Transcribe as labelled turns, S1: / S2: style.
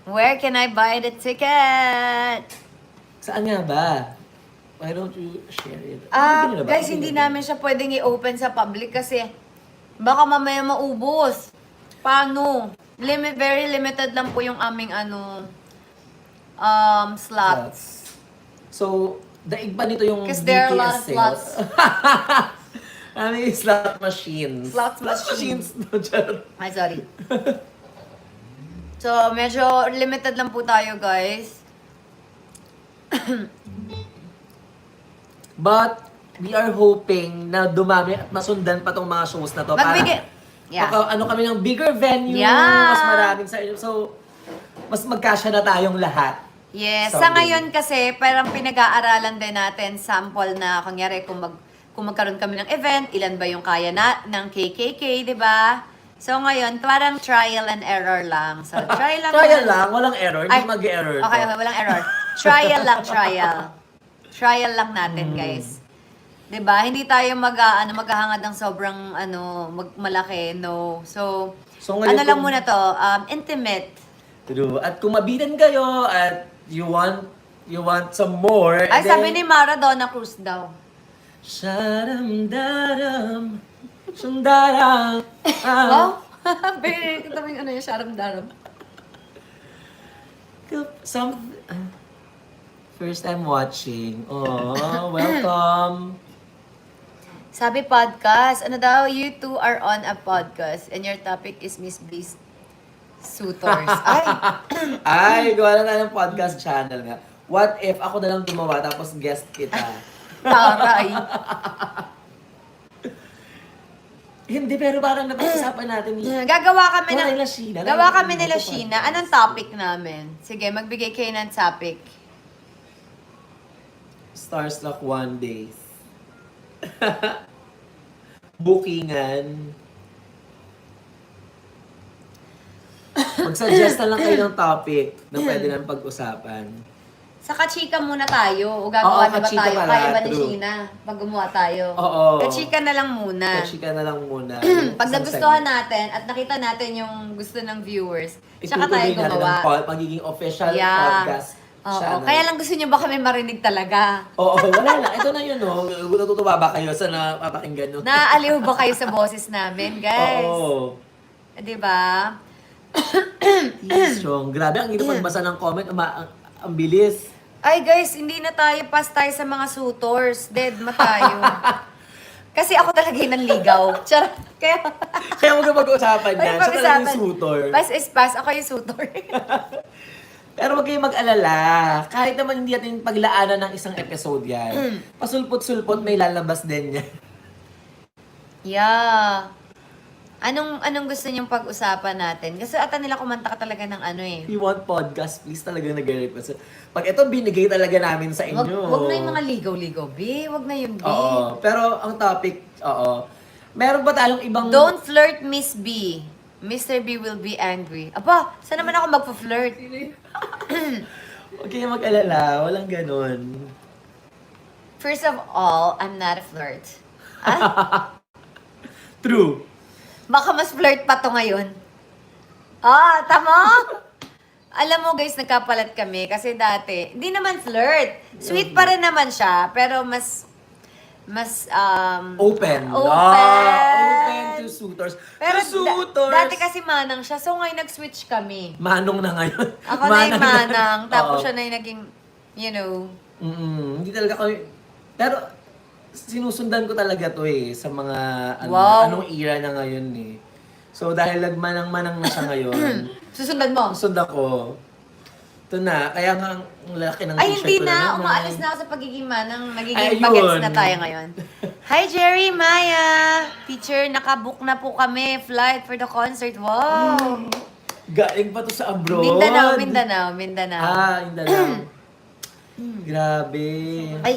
S1: Where can I buy the ticket?
S2: Saan nga ba? Why don't you share it? Bibili na ba?
S1: Guys,
S2: Bibili
S1: hindi
S2: na ba?
S1: namin siya pwedeng i-open sa public kasi baka mamaya maubos. Paano? Very limited lang po yung aming slots.
S2: So, daig pa nito yung
S1: Because there are a lot
S2: BTS
S1: of
S2: sales.
S1: slots.
S2: Ano yung slot machines?
S1: Slot machines.
S2: No, charot.
S1: Ay, sorry. So, medyo limited lang po tayo, guys.
S2: But, we are hoping na dumami at masundan pa tong mga shows na to.
S1: Yeah.
S2: Ano kami ng bigger venue,
S1: Yeah.
S2: mas maraming sa inyo. So, mas magkasya na tayong lahat.
S1: Yes.
S2: Someday.
S1: Sa ngayon kasi, parang pinag-aaralan din natin sample na, kunyari, kung magkaroon kami ng event, ilan ba yung kaya ng KKK, di ba? So ngayon, parang trial and error lang. So, try lang.
S2: Trial lang, walang error. Hindi
S1: Ay,
S2: mag-error to.
S1: Okay, walang error. Trial lang, trial. Trial lang natin, guys. 'Di ba? Hindi tayo maghahangad ng sobrang malaki, no. So
S2: ngayon,
S1: lang muna to, intimate.
S2: True. At kung mabitin kayo at you want some more,
S1: Ay, sabi ni Maradona Cruz daw.
S2: Sharam-daram, sundaram.
S1: Wow. Very, kita mo yung yung sharam-daram.
S2: First time watching. Oh, welcome.
S1: Sabi podcast, you two are on a podcast and your topic is Miss Bliss Suitors. Ay,
S2: Ay, gawa na tayo ng podcast channel nga. What if ako na lang gumawa tapos guest kita?
S1: taray.
S2: Hindi, pero parang napag-usapan natin.
S1: Gagawa kami
S2: Gawa
S1: ng...
S2: nila Sheena.
S1: Gawa kami nila Sheena. Anong topic namin? Sige, magbigay kayo ng topic.
S2: Stars Luck One Days. Bookingan. Mag-suggest na lang kayo ng topic na pwede namin pag-usapan.
S1: Sa kachika muna tayo. O gagawa
S2: Oo,
S1: na ba
S2: kachika
S1: tayo?
S2: pala,
S1: Kaya ba ni
S2: true.
S1: Sheena? Pag gumawa tayo.
S2: Oo.
S1: Kachika na lang muna.
S2: Kachika na lang muna.
S1: Pag nagustuhan natin at nakita natin yung gusto ng viewers, tsaka tayo
S2: itutuloy natin
S1: gumawa.
S2: ang magiging official
S1: Yeah.
S2: podcast.
S1: Oo.
S2: channel.
S1: Kaya lang gusto nyo ba kami marinig talaga?
S2: Oo, wala lang. Ito na yun, no? Natutuwa ba kayo sa napapakinggan nyo?
S1: Naaaliw ba kayo sa boses namin, guys?
S2: Oo.
S1: Di ba?
S2: Strong. Grabe, ang ito pagbasa ng comment, ang bilis.
S1: Ay guys, hindi na tayo pass tayo sa mga suitors. Dead ma tayo. Kasi ako talaga yung nanligaw. Charot. Kaya...
S2: Kaya huwag na mag-usapan yan. Siya talaga yung
S1: pag-usapan.
S2: suitor.
S1: Pass is pass. Ako yung suitor.
S2: Pero huwag kayong mag-alala. Kahit naman hindi natin paglaanan ng isang episode yan. Pasulpot-sulpot, may lalabas din yan.
S1: Yeah. Anong gusto niyong pag-usapan natin? Kasi ata nila kumanta ka talaga ng
S2: If you want podcast, please talaga nag-request. Pag ito, binigay talaga namin sa inyo.
S1: Wag na yung mga ligaw-ligaw, B. Wag na yung B.
S2: Oo. Pero ang topic, meron ba tayong ibang...
S1: Don't flirt, Miss B. Mr. B will be angry. Aba, saan naman ako magpa-flirt?
S2: Huwag kayong mag-alala. Walang ganun.
S1: First of all, I'm not a flirt. Ah?
S2: True.
S1: Baka mas flirt pa to ngayon. Tama? Alam mo guys, nagkapalat kami kasi dati, hindi naman flirt. Sweet pa rin naman siya, pero mas
S2: Open.
S1: Open
S2: to suitors.
S1: Pero
S2: to suitors.
S1: dati kasi manang siya, so ngayon nag-switch kami.
S2: Manong na ngayon.
S1: Ako na yung manang, tapos
S2: Oo.
S1: siya na yung naging, you know.
S2: Hindi talaga kami... Pero, sinusundan ko talaga to sa mga...
S1: Wow.
S2: Anong era na ngayon So, dahil nagmanang-manang na siya ngayon,
S1: Susundan mo?
S2: sundan ko. Ito na. Kaya nga, ang laki ng
S1: Ay,
S2: t-shirt
S1: hindi
S2: ko
S1: na.
S2: naman.
S1: Umaalis na ako sa pagiging manang. Nagiging
S2: Ayun.
S1: bagets na tayo ngayon. Hi, Jerry, Maya. Teacher, nakabook na po kami. Flight for the concert. Wow.
S2: Galing pa to sa abroad.
S1: Mindanao.
S2: Mindanao. Grabe.
S1: Ay,